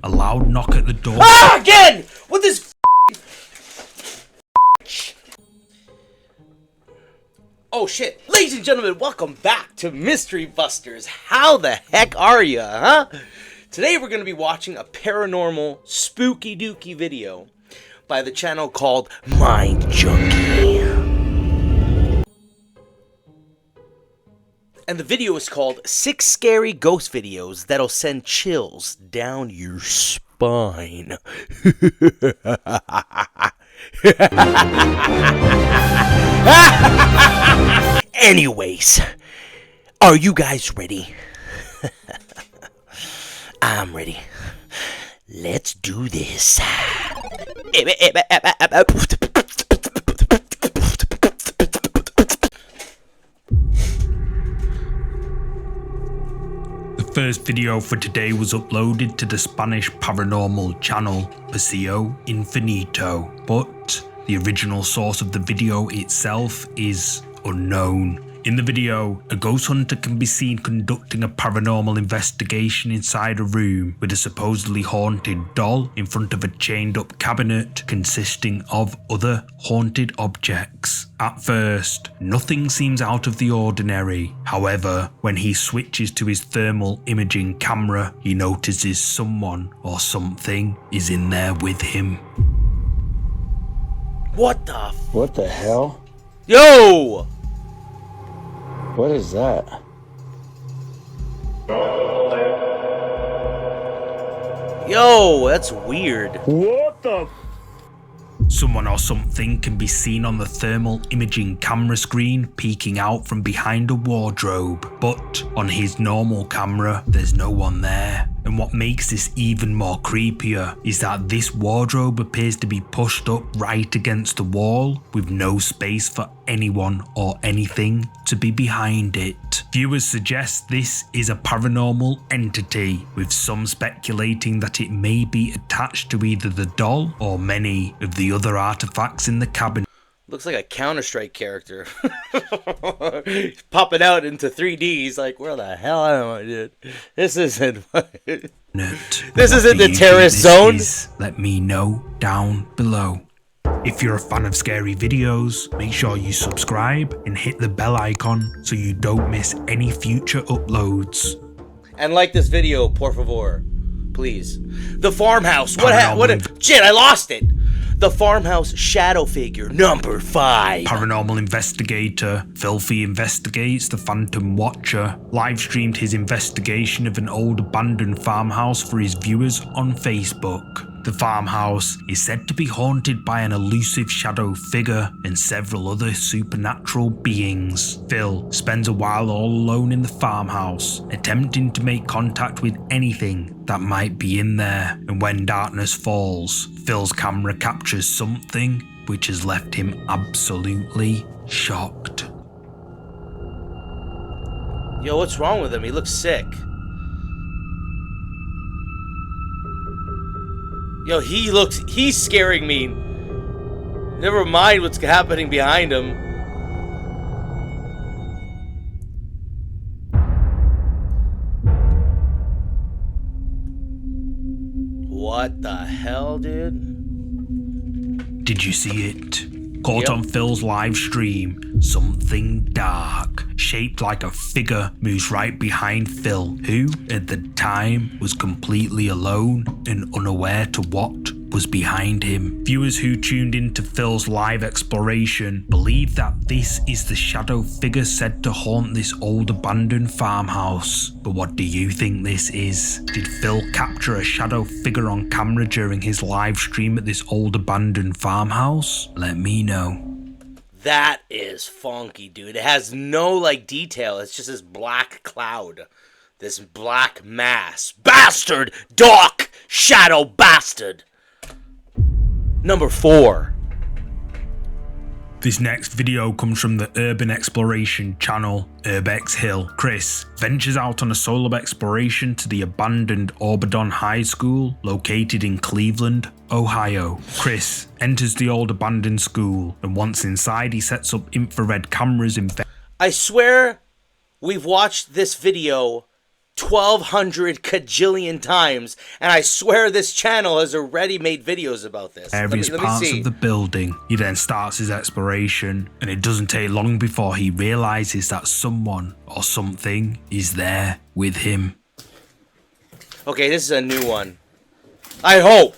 a loud knock at the door. Ah, again! With this Oh shit. Ladies and gentlemen, welcome back to Mystery Busters. How the heck are ya, huh? Today we're going to be watching a paranormal spooky dooky video by the channel called MindJunkies. And the video is called 6 Scary Ghost Videos That'll Send Chills Down Your Spine. Anyways, are you guys ready? I'm ready. Let's do this. The first video for today was uploaded to the Spanish paranormal channel Paseo Infinito, but the original source of the video itself is unknown. In the video, a ghost hunter can be seen conducting a paranormal investigation inside a room with a supposedly haunted doll in front of a chained up cabinet consisting of other haunted objects. At first, nothing seems out of the ordinary. However, when he switches to his thermal imaging camera, he notices someone or something is in there with him. What the hell? Yo! What is that? Yo, that's weird. What the? Someone or something can be seen on the thermal imaging camera screen peeking out from behind a wardrobe, but on his normal camera there's no one there. And what makes this even more creepier is that this wardrobe appears to be pushed up right against the wall with no space for anyone or anything to be behind it. Viewers suggest this is a paranormal entity, with some speculating that it may be attached to either the doll or many of the other artifacts in the cabinet. Looks like a Counter-Strike character. He's popping out into 3D. He's like, where the hell am I, dude? This isn't... This isn't the terrorist zone? Let me know down below. If you're a fan of scary videos, make sure you subscribe and hit the bell icon so you don't miss any future uploads. And like this video, por favor. Please. The farmhouse. Shit, I lost it. The farmhouse shadow figure, number 5. Paranormal investigator Filthy investigates the Phantom Watcher live streamed his investigation of an old abandoned farmhouse for his viewers on Facebook. The farmhouse is said to be haunted by an elusive shadow figure and several other supernatural beings. Phil spends a while all alone in the farmhouse, attempting to make contact with anything that might be in there, and when darkness falls, Phil's camera captures something which has left him absolutely shocked. Yo, what's wrong with him? He looks sick. Yo, he's scaring me. Never mind what's happening behind him. What the hell, dude? Did you see it? Caught on Phil's live stream, something dark, shaped like a figure, moves right behind Phil, who, at the time, was completely alone and unaware to what was behind him. Viewers who tuned into Phil's live exploration believe that this is the shadow figure said to haunt this old abandoned farmhouse. But what do you think this is? Did Phil capture a shadow figure on camera during his live stream at this old abandoned farmhouse? Let me know. That is funky, dude. It has no, detail. It's just this black cloud. This black mass. Bastard! Dark! Shadow bastard! Number 4. This next video comes from the urban exploration channel Urbex Hill. Chris ventures out on a solo exploration to the abandoned Aubadon High School located in Cleveland, Ohio. Chris enters the old abandoned school, and once inside he sets up infrared cameras in... I swear we've watched this video 1,200 kajillion times, and I swear this channel has already made videos about this. Various parts of the building. He then starts his exploration, and it doesn't take long before he realizes that someone or something is there with him. Okay, this is a new one. I hope.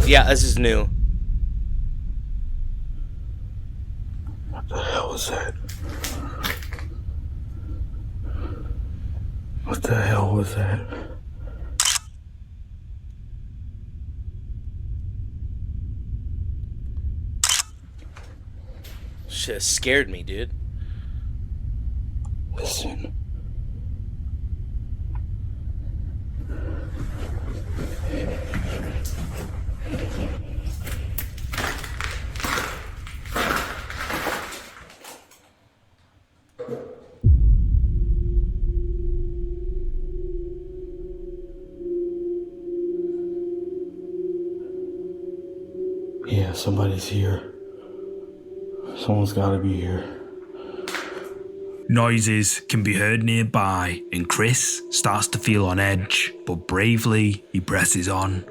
Yeah, this is new. What the hell was that? What the hell was that? Shit scared me, dude. Listen. Yeah, somebody's here. Someone's gotta be here. Noises can be heard nearby, and Chris starts to feel on edge, but bravely he presses on.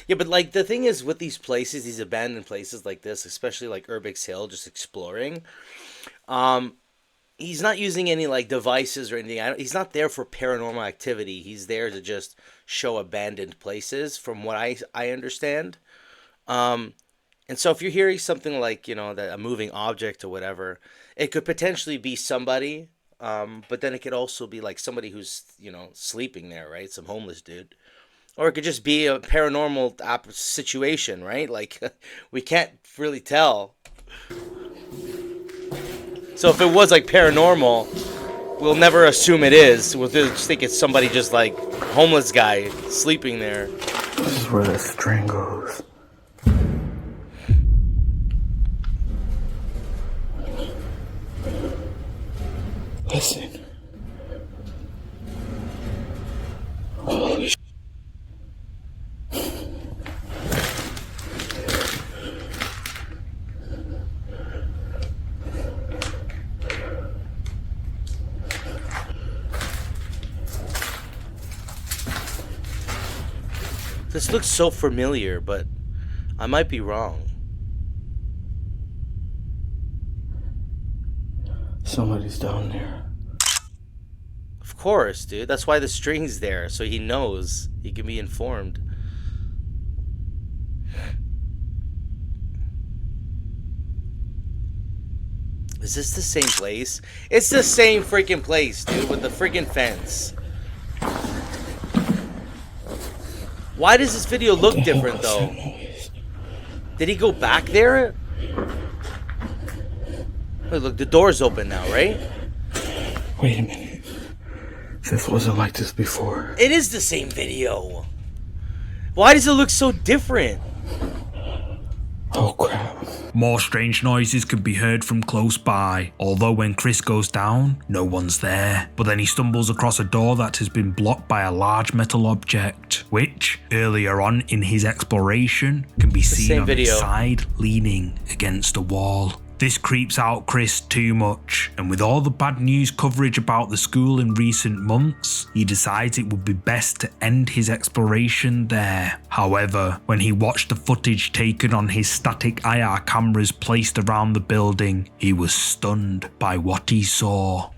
Yeah, but like the thing is with these places, these abandoned places like this, especially like Urbix Hill, just exploring, he's not using any like devices or anything. He's not there for paranormal activity. He's there to just show abandoned places, from what I understand. And so if you're hearing something like, you know, that a moving object or whatever, it could potentially be somebody, but then it could also be like somebody who's, you know, sleeping there, right? Some homeless dude. Or it could just be a paranormal situation, right? Like, we can't really tell. So if it was like paranormal, we'll never assume it is. We'll just think it's somebody just like homeless guy sleeping there. This is where that string goes. Listen. Holy shit. This looks so familiar, but I might be wrong. Somebody's down there. Of course, dude. That's why the string's there, so he knows. He can be informed. Is this the same place? It's the same freaking place, dude, with the freaking fence. Why does this video look different, though? Did he go back there? Wait, look, the door's open now, right? Wait a minute. This wasn't like this before. It is the same video. Why does it look so different? Oh crap. More strange noises can be heard from close by, although when Chris goes down, no one's there. But then he stumbles across a door that has been blocked by a large metal object, which, earlier on in his exploration, can be seen on its side leaning against a wall. This creeps out Chris too much, and with all the bad news coverage about the school in recent months, he decides it would be best to end his exploration there. However, when he watched the footage taken on his static IR cameras placed around the building, he was stunned by what he saw.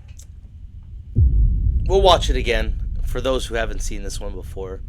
We'll watch it again, for those who haven't seen this one before.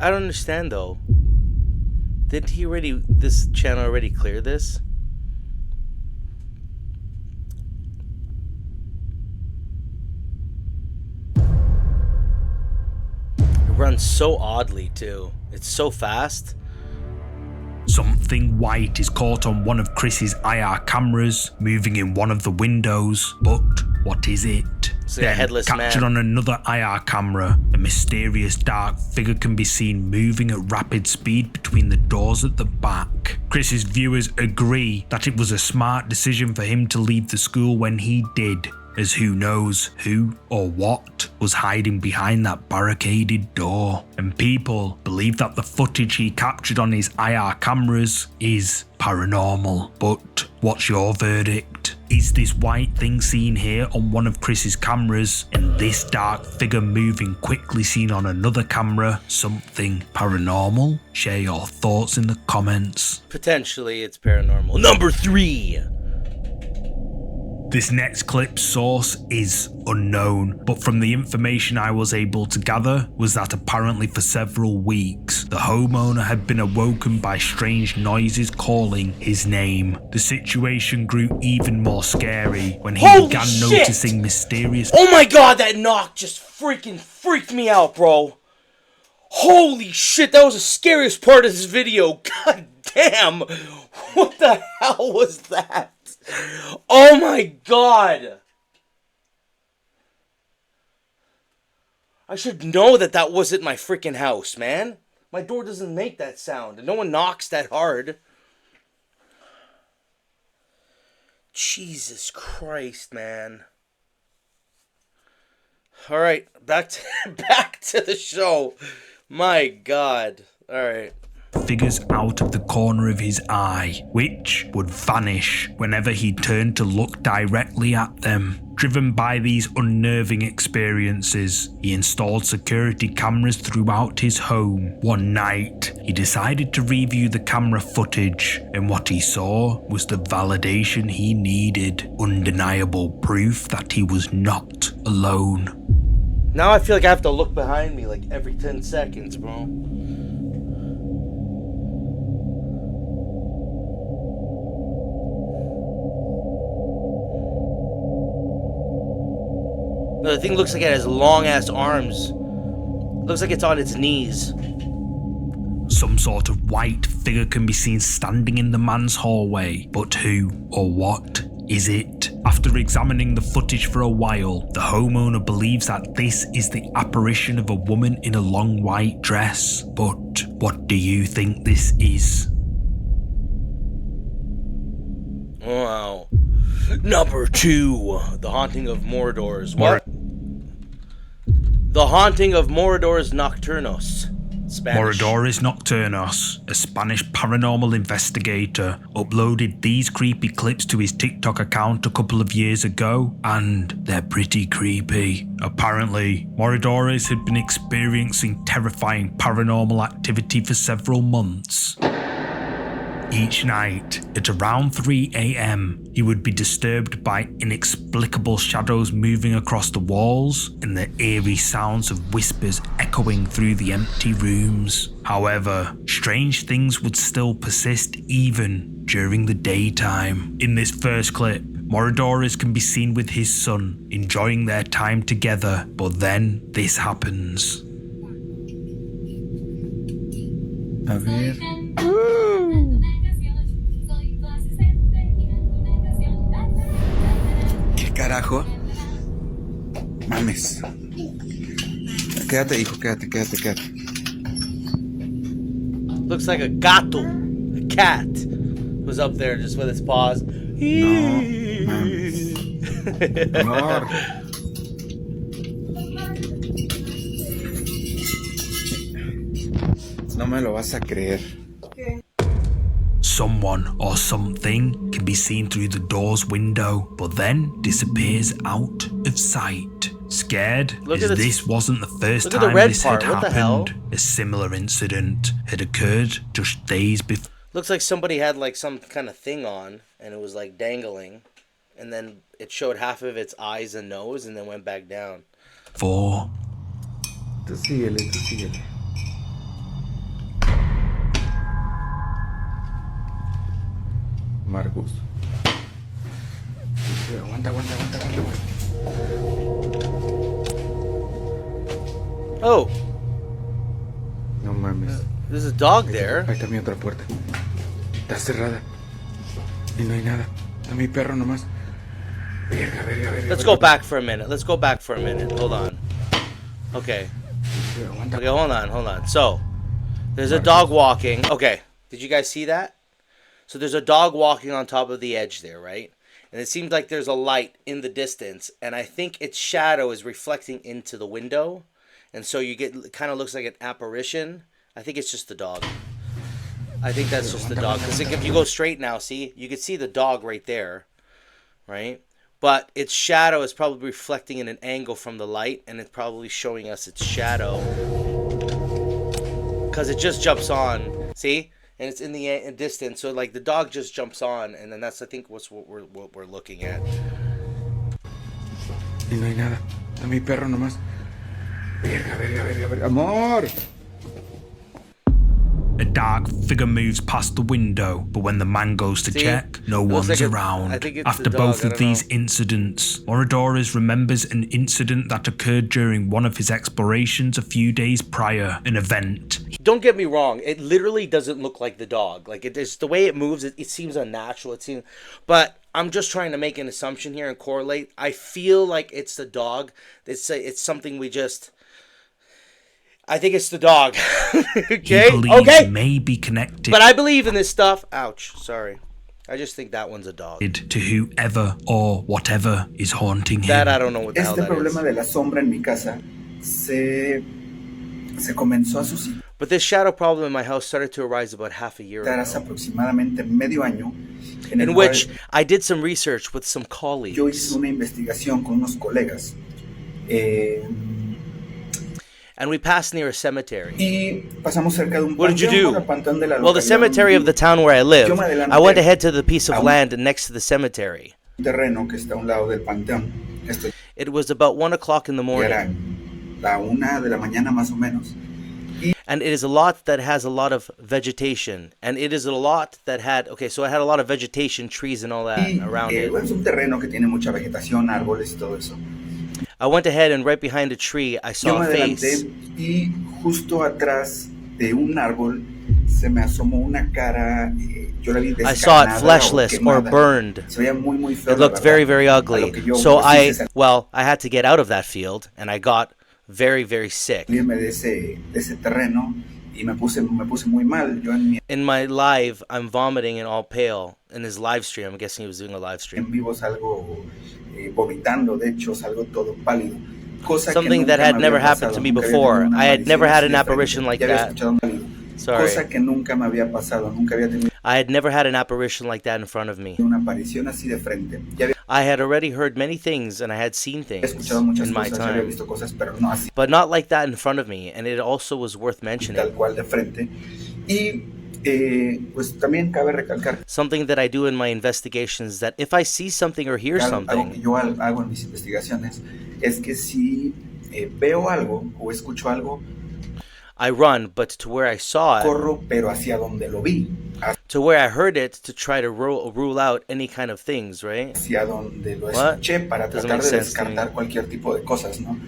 I don't understand though. Didn't he already, this channel already clear this? It runs so oddly too. It's so fast. Something white is caught on one of Chris's IR cameras, moving in one of the windows, but what is it? It's like a headless captured man. on another IR camera, a mysterious dark figure can be seen moving at rapid speed between the doors at the back. Chris's viewers agree that it was a smart decision for him to leave the school when he did, as who knows who or what was hiding behind that barricaded door. And people believe that the footage he captured on his IR cameras is paranormal. But what's your verdict? Is this white thing seen here on one of Chris's cameras and this dark figure moving quickly seen on another camera something paranormal? Share your thoughts in the comments. Potentially, it's paranormal. Number 3. This next clip's source is unknown, but from the information I was able to gather was that apparently for several weeks, the homeowner had been awoken by strange noises calling his name. The situation grew even more scary when he began noticing mysterious— Oh my god, that knock just freaking freaked me out, bro. Holy shit, that was the scariest part of this video. God damn. What the hell was that? Oh my god. I should know that that wasn't my freaking house, man. My door doesn't make that sound, and no one knocks that hard. Jesus Christ, man. Alright, back to the show. My god. Alright. Figures out of the corner of his eye, which would vanish whenever he turned to look directly at them. Driven by these unnerving experiences, he installed security cameras throughout his home. One night, he decided to review the camera footage, and what he saw was the validation he needed. Undeniable proof that he was not alone. Now I feel like I have to look behind me like every 10 seconds, bro. No, the thing looks like it has long-ass arms. Looks like it's on its knees. Some sort of white figure can be seen standing in the man's hallway, but who or what is it? After examining the footage for a while, the homeowner believes that this is the apparition of a woman in a long white dress. But what do you think this is? Wow. Number 2, The Haunting of Mordor's. What? The Haunting of Mordor's Nocturnos. Spanish. Mordor's Nocturnos, a Spanish paranormal investigator, uploaded these creepy clips to his TikTok account a couple of years ago, and they're pretty creepy. Apparently, Mordor's had been experiencing terrifying paranormal activity for several months. Each night, at around 3 AM, he would be disturbed by inexplicable shadows moving across the walls and the eerie sounds of whispers echoing through the empty rooms. However, strange things would still persist even during the daytime. In this first clip, Mordor's can be seen with his son, enjoying their time together, but then this happens. A ver. ¿Qué carajo? Mames. Quédate, hijo, quédate. Looks like a gato. A cat. Was up there just with its paws. No, mames. Amor. No me lo vas a creer. Someone or something can be seen through the door's window, but then disappears out of sight. Scared Look as at this wasn't the first look at the time red this part. had What the hell? happened. A similar incident had occurred just days before. Looks like somebody had like some kind of thing on and it was like dangling. And then it showed half of its eyes and nose and then went back down. Tú síguele. Marcus. Aguanta. Oh, No mames. there's a dog there. Ahí está mi otra puerta. Está cerrada. Y no hay nada. Está mi perro nomás. Verga, verga, verga. Let's go back for a minute. Let's go back for a minute. Hold on. Okay. Okay, hold on. So, there's a dog walking. Okay. Did you guys see that? So there's a dog walking on top of the edge there, right? And it seems like there's a light in the distance, and I think its shadow is reflecting into the window. And so you get, it kind of looks like an apparition. I think it's just the dog. I think that's just the dog. Because if you go straight now, see? You can see the dog right there, right? But its shadow is probably reflecting in an angle from the light, and it's probably showing us its shadow. Because it just jumps on, see? And it's in the distance, so like the dog just jumps on, and then that's, I think, what we're looking at. Y no hay nada. Está mi perro nomás. Verga, verga, verga, verga. Amor! A dark figure moves past the window, but when the man goes to check, no one's like around. I think it's After the dog, both I of don't these know. incidents, Orodores remembers an incident that occurred during one of his explorations a few days prior, an event. Don't get me wrong, it literally doesn't look like the dog. Like, it is the way it moves, it seems unnatural. It seems, but I'm just trying to make an assumption here and correlate. I feel like it's the dog. It's something we just. I think it's the dog. Okay? He believes Okay? may be connected But I believe in this stuff. Ouch, sorry. I just think that one's a dog. to whoever or whatever is haunting him. That I don't know what the hell Este that is. problema de la sombra en mi casa se comenzó a suscitar But this shadow problem in my house started to arise about half a year hace ago. aproximadamente medio año, en el In cual which I did some research with some yo colleagues. hice una investigación con unos colegas. And we passed near a cemetery. Y pasamos cerca de un What did you panteón, do? bueno, panteón de la Well, the localidad cemetery of donde the town where I live, Yo me adelanté I went ahead to the piece a of un- land next to the cemetery. un terreno que está a un lado del panteón. Esto It was about 1 o'clock in the ya morning. era la 1 de la mañana más o menos. And it is a lot that has a lot of vegetation. And it is a lot that had, okay, so it had a lot of vegetation, trees and all that Y around it. bueno, es un terreno que tiene mucha vegetación, árboles y todo eso. I went ahead and right behind a tree, I Yo saw me a face. adelanté y justo atrás de un árbol se me asomó una cara, yo la vi I saw it descarnada o fleshless or quemada. burned. Se veía muy, muy feo, It la looked verdad. very, very A lo ugly. que yo, So pues, sí, I had to get out of that field, and I got very, very sick. salirme de ese terreno y me puse muy mal. Yo en In my live, I'm vomiting and all pale. In his live stream, I'm guessing he was doing a live stream. vivo salgo vomitando, de hecho salgo todo pálido. Cosa Something que that nunca had me never había happened pasado, to me nunca había before. tenido una I had never aparición had así an de apparition frente. like Ya había that. escuchado un pálido. Sorry. Cosa que nunca me había pasado, nunca había tenido I had never had an apparition like that in front of me. una aparición así de frente. Ya había I had already heard many things and I had seen things escuchado muchas in my cosas, ya había time, visto cosas, pero no así, but not like that in front of me. And it also was worth tal mentioning. cual de frente. Y pues también cabe recalcar Something that I do in my investigations, that if I see something or hear algo que something, yo hago en mis investigaciones es que si veo algo o escucho algo, I run, but to where I saw it, corro, pero hacia donde lo vi, to where I heard it, to try to rule out any kind of things, right? hacia donde lo What? escuché para Doesn't tratar make de sense to me. descartar cualquier tipo de cosas, ¿no?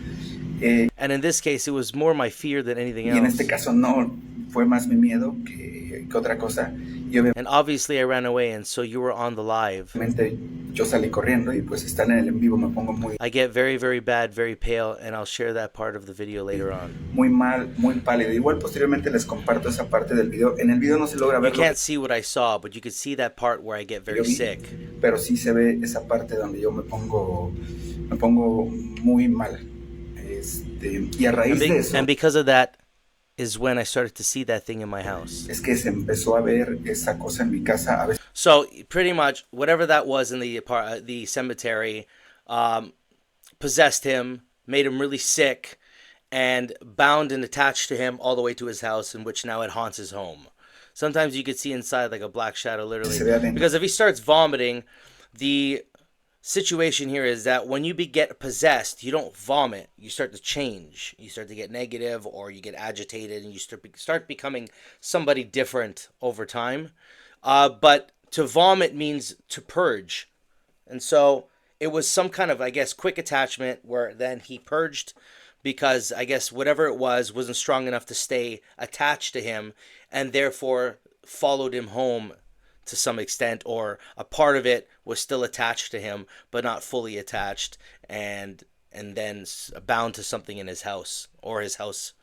And in this case, it was more my fear than anything Y en else. este caso no, fue más mi miedo que otra cosa. Y And obviously I ran away, and so you were on the live. obviamente yo salí corriendo y pues estar en el en vivo me pongo muy, I get very, very bad, very pale, and I'll share that part of the video later on. muy mal, muy pálido. Igual posteriormente les comparto esa parte del video. En el video no se logra You ver lo can't see what I saw, but you could see that part where I get que very yo vi, sick. pero sí se ve esa parte donde yo me pongo muy mal. Y a raíz de eso And because of that is when I started to see that thing in my house. es que se empezó a ver esa cosa en mi casa. A veces So pretty much whatever that was in the cemetery possessed him, made him really sick, and bound and attached to him all the way to his house, in which now it haunts his home. Sometimes you could see inside like a black shadow, literally, Se ve adentro. because if he starts vomiting, the situation here is that when you get possessed, you don't vomit. You start to change. You start to get negative, or you get agitated, and you start becoming somebody different over time. But to vomit means to purge. And so it was some kind of, I guess, quick attachment where then he purged because I guess whatever it was wasn't strong enough to stay attached to him, and therefore followed him home to some extent, or a part of it was still attached to him but not fully attached, and then bound to something in his house, or his house.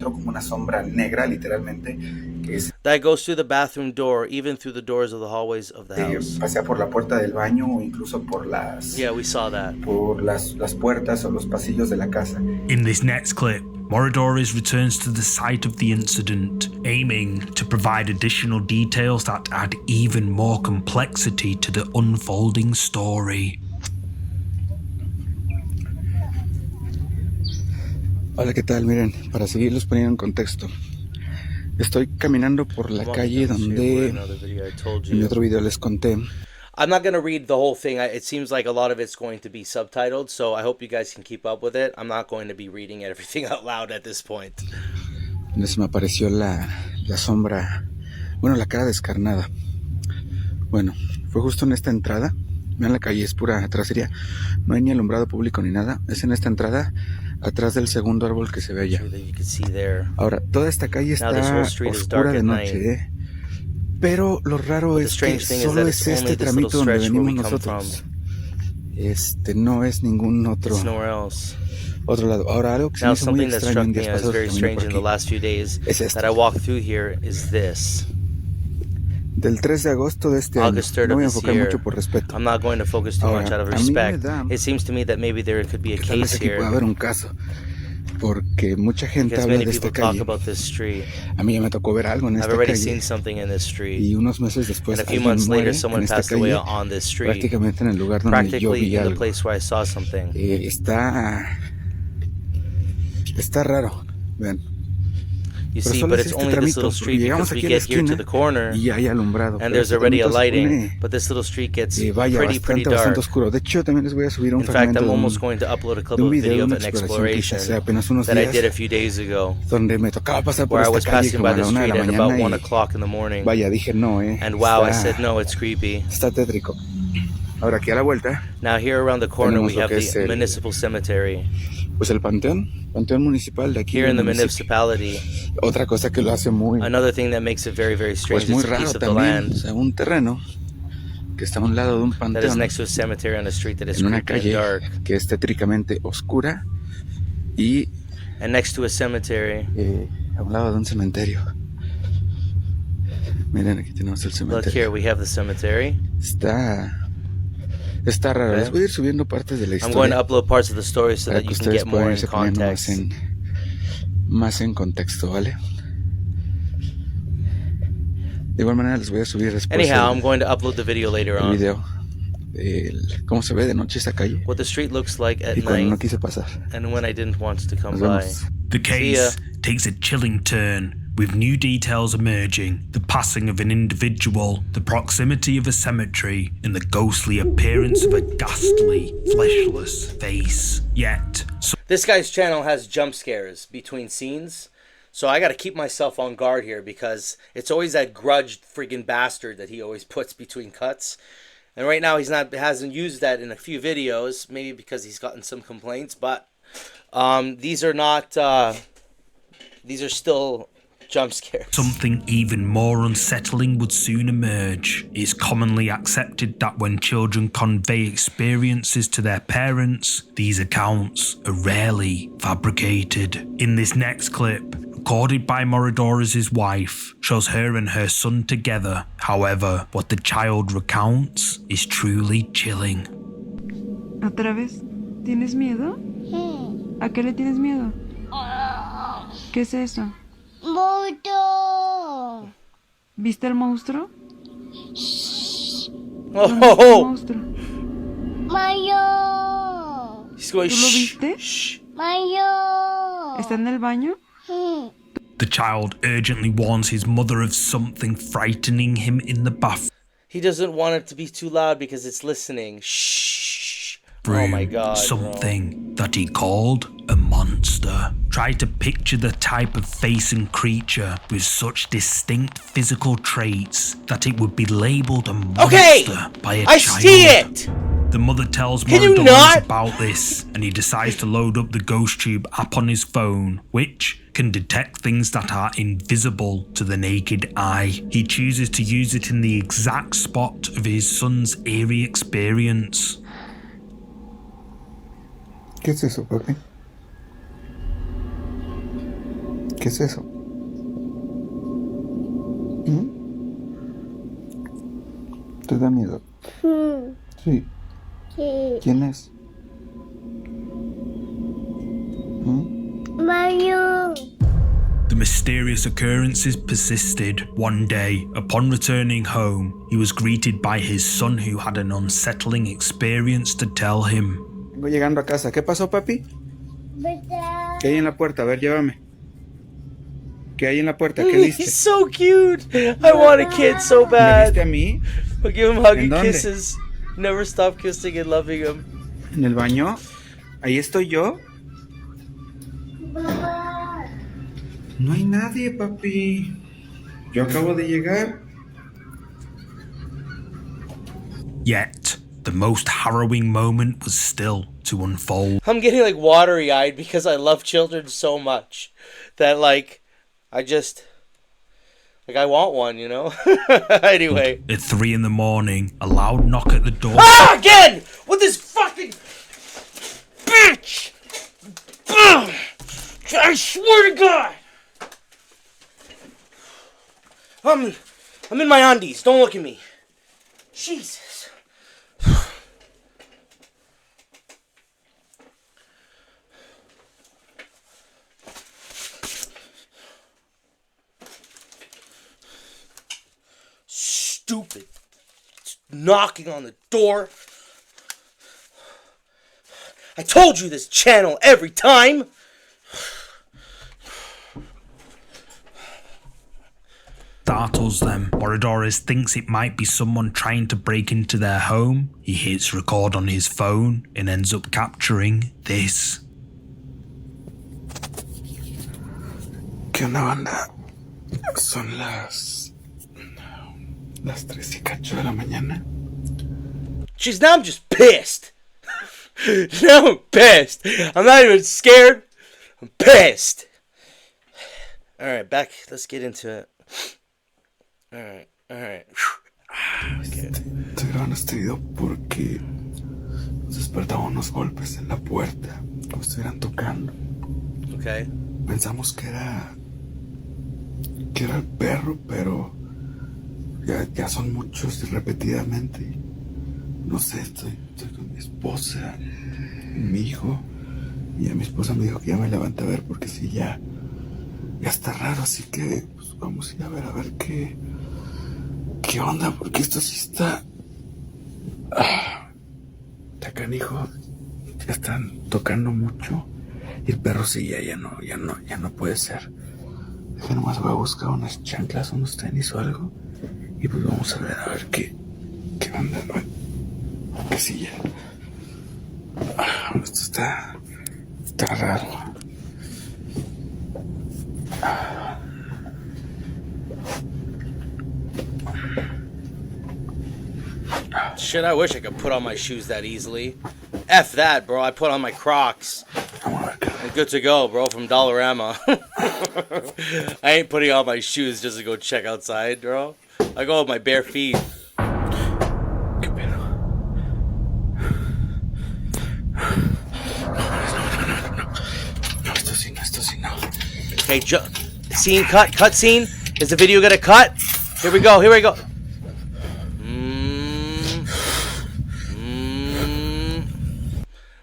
Como una sombra negra, literalmente, que es, That goes through the bathroom door, even through the doors of the hallways of the house. pasea por la puerta del baño o incluso por Yeah, we saw that. por las puertas o los pasillos de la casa. In this next clip, Moradores returns to the site of the incident, aiming to provide additional details that add even more complexity to the unfolding story. Hola, ¿qué tal? Miren, para seguirlos poniendo en contexto, estoy caminando por la calle donde en mi otro video les conté. I'm not going to read the whole thing. It seems like a lot of it's going to be subtitled, so I hope you guys can keep up with it. I'm not going to be reading everything out loud at this point. Donde se me apareció la sombra, bueno, la cara descarnada. Bueno, fue justo en esta entrada. Vean, la calle es pura tracería, no hay ni alumbrado público ni nada. Es en esta entrada, atrás del segundo árbol que se ve allá. Ahora, toda esta calle está oscura de noche, ¿eh? Pero lo raro es que solo es este tramito donde venimos nosotros. No es ningún otro lado. Ahora, algo que se me hizo muy extraño en días pasados que caminé por aquí es esto. Del 3 de agosto de este año. No voy a enfocar mucho por respeto. I'm not going to focus too much out of respect. It seems to me that maybe there could be a tal vez case aquí here, puede haber un caso, porque mucha gente because habla many de people esta talk calle. about this street. A mí ya me tocó ver algo en I've esta already calle seen something in this street, y unos meses después and a few alguien months muere later someone en esta passed away calle, on this street, prácticamente en el lugar donde yo practically vi in the algo. place where I saw something. Está raro, vean. You Pero see, solo but es it's este only this tramito, little porque street llegamos because we aquí a la get here to esquina the corner y ya hay alumbrado. and Pero there's este already a tramito se lighting, pone, but this little street gets vaya, pretty dark. bastante oscuro. De hecho, también les voy a subir un In fact, fragmento I'm de almost going to upload a clip de un of a video video de of una an exploración que hice exploration hace apenas unos that I días, did a few days ago, donde me tocaba pasar por where I esta was calle passing como by a the la 1 de street la at about 1 mañana y o'clock in the morning, vaya, dije no, and wow, I said no, it's creepy. está tétrico. Ahora aquí a la vuelta, Now here around the corner we tenemos lo have que es the el- municipal cemetery. pues el panteón municipal de aquí Here del in the municipio. municipality, Otra cosa que lo hace muy, another thing that makes it very, very strange, pues muy it's a piece raro of the también, o land sea, un terreno que está a un lado de un that is panteón, next to a cemetery on a street that is en una creepy and calle dark, que es tétricamente oscura y and next to a cemetery. a un lado de un cementerio. Miren, aquí tenemos el Look here, cementerio. we have the cemetery. Está raro. Okay. Les voy a ir subiendo partes de la I'm going to historia upload parts of the story so para that que you can ustedes get more puedan in irse poniendo context. más en contexto, ¿vale? De igual manera les voy a subir después Anyhow, I'm going to upload the video later el on. video de cómo se ve de noche esa calle What the street looks like at y cuando no night quise pasar. and when I didn't want to come Nos by. vemos. The See ya. case takes a chilling turn, with new details emerging, the passing of an individual, the proximity of a cemetery, and the ghostly appearance of a ghastly, fleshless face. Yet, This guy's channel has jump scares between scenes, so I gotta keep myself on guard here because it's always that grudged friggin' bastard that he always puts between cuts. And right now hasn't used that in a few videos, maybe because he's gotten some complaints, but these are still jump scares. something even more unsettling would soon emerge. It's commonly accepted that when children convey experiences to their parents, these accounts are rarely fabricated. In this next clip, recorded by Moradores' wife, shows her and her son together. However, what the child recounts is truly chilling. ¿Otra vez? ¿Tienes miedo? ¿A qué le tienes miedo? ¿Qué es eso? Monstruo. ¿Viste el monstruo? Oh, ¿Dónde ho, está el ho. monstruo? Mayo. He's going, ¿Tú lo shh, viste? shh. Mayo. ¿Está en el baño? The child urgently warns his mother of something frightening him in the bathroom. He doesn't want it to be too loud because it's listening. Shh. Oh my god. Something that he called a monster. Try to picture the type of face and creature with such distinct physical traits that it would be labeled a monster Okay, by a I child. see it. The mother tells Can you Moradores not? about this, and he decides to load up the ghost tube app on his phone, which can detect things that are invisible to the naked eye. He chooses to use it in the exact spot of his son's eerie experience. ¿Qué es eso, papi? ¿Qué es eso? ¿Te da miedo? Sí. ¿Quién es? Mario. The mysterious occurrences persisted. One day, upon returning home, he was greeted by his son who had an unsettling experience to tell him. Vengo llegando a casa. ¿Qué pasó, papi? ¿Qué hay en la puerta? A ver, llévame. ¿Qué hay en la puerta? ¿Qué He's viste? so cute. I want a kid so ¿Me bad. viste a mí? I'll give him hug ¿En and dónde? kisses. Never stop kissing and loving him. ¿En el baño? ¿Ahí estoy yo? No hay nadie, papi. Yo acabo de llegar. Yet, the most harrowing moment was still to unfold. I'm getting like watery eyed because I love children so much that like I want one, you know? Anyway. At 3 a.m, a loud knock at the door. Ah, again! With this fucking bitch! Ugh. I swear to God! I'm in my undies. Don't look at me. Jesus. Stupid. Knocking on the door. I told you this channel every time. Startles them. Borodores thinks it might be someone trying to break into their home. He hits record on his phone and ends up capturing this. ¿Qué onda, banda? Son las 3:08 de la mañana. Jeez, now I'm just pissed. Now I'm pissed. I'm not even scared. I'm pissed. Alright, back. Let's get into it. Alright. Okay. Estoy grabando este video porque nos despertaron unos golpes en la puerta, como si estuvieran tocando. Okay. Pensamos que era el perro, pero ya son muchos y repetidamente. No sé, estoy con mi esposa, mi hijo, y a mi esposa me dijo que ya me levante a ver porque sí, ya está raro, así que pues vamos a ir a ver qué onda, porque esto sí está canijo. Ya están tocando mucho y el perro sí ya no puede ser. Deja nomás, voy a buscar unas chanclas, unos tenis o algo y pues vamos a ver qué onda, ¿no? Que sí ya esto está raro. Shit, I wish I could put on my shoes that easily. F that, bro. I put on my Crocs. I'm good to go, bro, from Dollarama. I ain't putting on my shoes just to go check outside, bro. I go with my bare feet. ¿Qué pedo? No, esto sí no. Okay, scene cut scene. Is the video gonna cut? Here we go.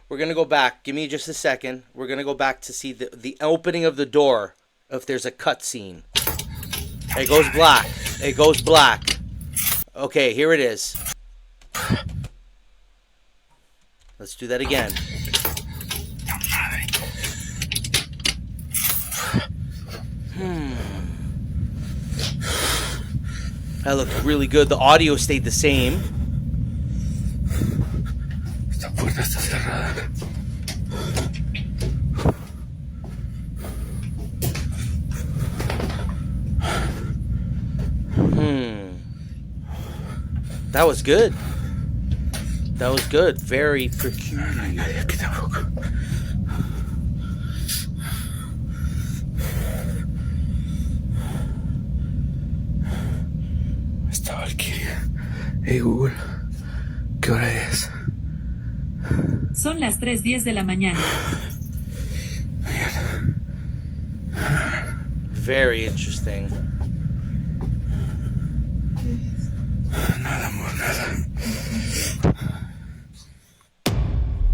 We're gonna go back. Give me just a second. We're gonna go back to see the opening of the door. If there's a cut scene, it goes black. Okay, here it is. Let's do that again. That looked really good. The audio stayed the same. Esta puerta está cerrada. That was good. Very peculiar. Nadie aquí tampoco. Hey Google, ¿qué hora es? Son las 3:10 de la mañana. Very interesting. Nada, amor, nada.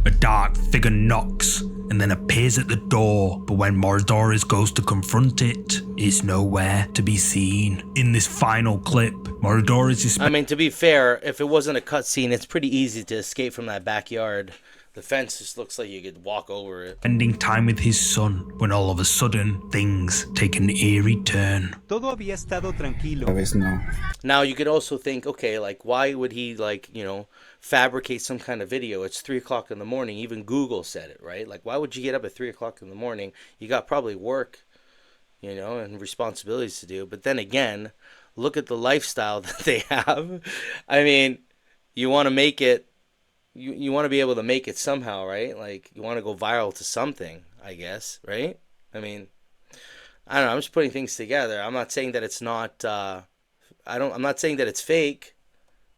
A dark figure knocks and then appears at the door, but when Moradores goes to confront it, it's nowhere to be seen. In this final clip, Moradores is I mean, to be fair, if it wasn't a cutscene, it's pretty easy to escape from that backyard. The fence just looks like you could walk over it. spending time with his son when all of a sudden things take an eerie turn. Todo había estado tranquilo. Esta vez no. Now, you could also think, okay, like, why would he, like, you know, fabricate some kind of video? It's 3 o'clock in the morning. Even Google said it, right? Like, why would you get up at 3 o'clock in the morning? You got probably work, you know, and responsibilities to do. But then again, look at the lifestyle that they have. I mean, you want to make it, you want to be able to make it somehow, right? Like, you want to go viral to something, I guess, right? I mean, I don't know. I'm just putting things together. I'm not saying that it's not, I'm not saying that it's fake.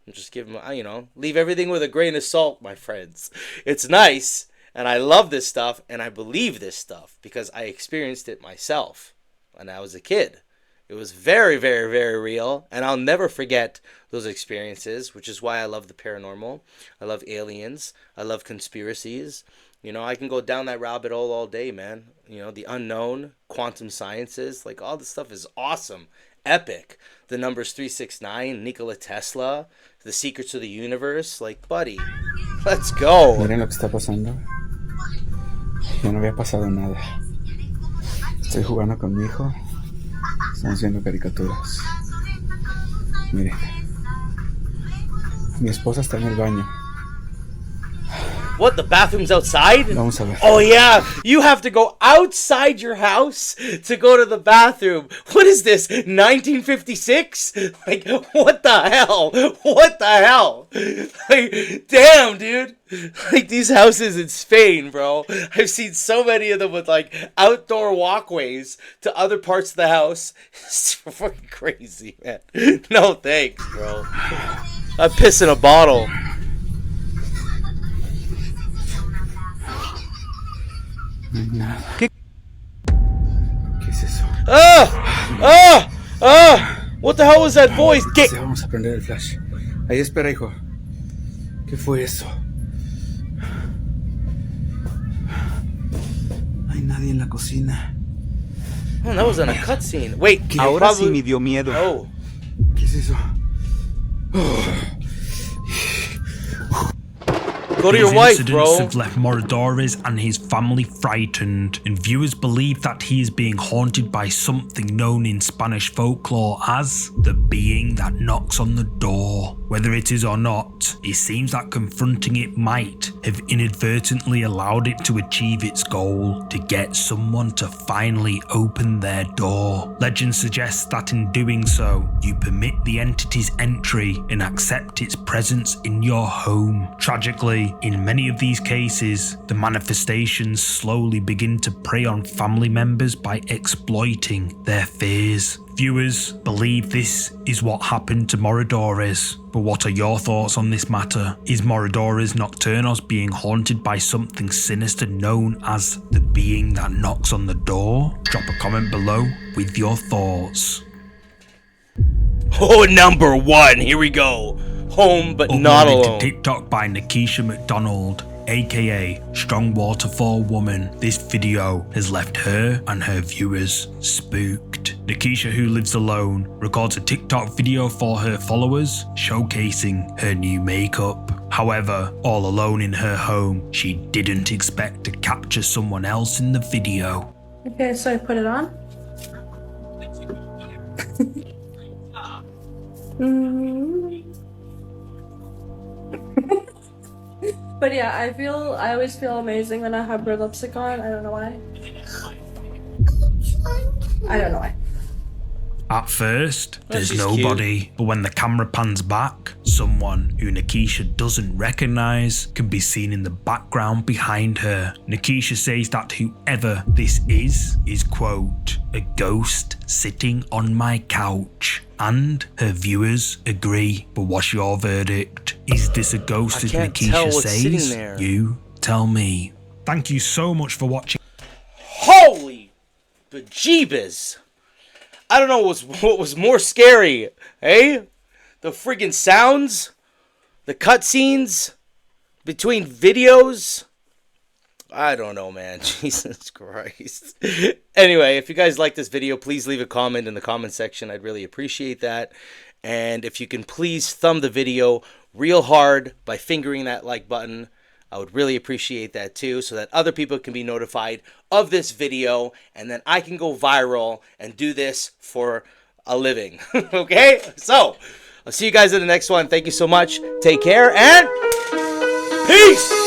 I'm just giving, you know, leave everything with a grain of salt, my friends. It's nice, and I love this stuff, and I believe this stuff because I experienced it myself when I was a kid. It was very, very, very real, and I'll never forget those experiences, which is why I love the paranormal. I love aliens. I love conspiracies. You know, I can go down that rabbit hole all day, man. You know, the unknown, quantum sciences, like all this stuff is awesome, epic. The numbers 369, Nikola Tesla, the secrets of the universe. Like, buddy, let's go. Miren lo que está pasando. Ya no había pasado nada. Estoy jugando con mi hijo. Estamos viendo caricaturas. Miren. Mi esposa está en el baño. What, the bathroom's outside? Vamos a ver. Oh yeah, you have to go outside your house to go to the bathroom. What is this, 1956? Like, what the hell? What the hell? Like, damn, dude. Like, these houses in Spain, bro. I've seen so many of them with, like, outdoor walkways to other parts of the house. It's fucking crazy, man. No thanks, bro. I piss in a bottle. No hay nada. ¿Qué? ¿Qué es eso? What the hell was that voice? Get. Sí, vamos a prender el flash. Ahí espera, hijo. ¿Qué fue eso? No hay nadie en la cocina. Oh, that wasn't a cutscene. Wait, Ahora sí me dio miedo. Oh. ¿Qué es eso? Go to These your wife, incidents bro. have left Moradores and his family frightened, and viewers believe that he is being haunted by something known in Spanish folklore as the being that knocks on the door. Whether it is or not, it seems that confronting it might have inadvertently allowed it to achieve its goal, to get someone to finally open their door. Legend suggests that in doing so, you permit the entity's entry and accept its presence in your home. Tragically, in many of these cases, the manifestations slowly begin to prey on family members by exploiting their fears. Viewers believe this is what happened to Moradores, but what are your thoughts on this matter? Is Moradores Nocturnos being haunted by something sinister known as the being that knocks on the door? Drop a comment below with your thoughts. Oh, number one. Here we go. Home, but not Uploaded alone. to TikTok by Nikisha McDonald, aka Strong Waterfall Woman. This video has left her and her viewers spooked. Nikisha, who lives alone, records a TikTok video for her followers showcasing her new makeup. However, all alone in her home, she didn't expect to capture someone else in the video. Okay, so I put it on. But yeah, I always feel amazing when I have red lipstick on. I don't know why. I don't know why. At first, there's she's nobody, but when the camera pans back, someone who Nikisha doesn't recognize can be seen in the background behind her. Nikisha says that whoever this is, quote, a ghost sitting on my couch, and her viewers agree. But what's your verdict? Is this a ghost, as can't tell Nikisha what's sitting says? there. You tell me. Thank you so much for watching. Holy bejeebus. I don't know what was more scary, eh? The friggin' sounds? The cutscenes? Between videos? I don't know, man. Jesus Christ. Anyway, if you guys like this video, please leave a comment in the comment section. I'd really appreciate that. And if you can please thumb the video real hard by fingering that like button, I would really appreciate that too, so that other people can be notified of this video, and then I can go viral and do this for a living. Okay? So, I'll see you guys in the next one. Thank you so much. Take care, and peace!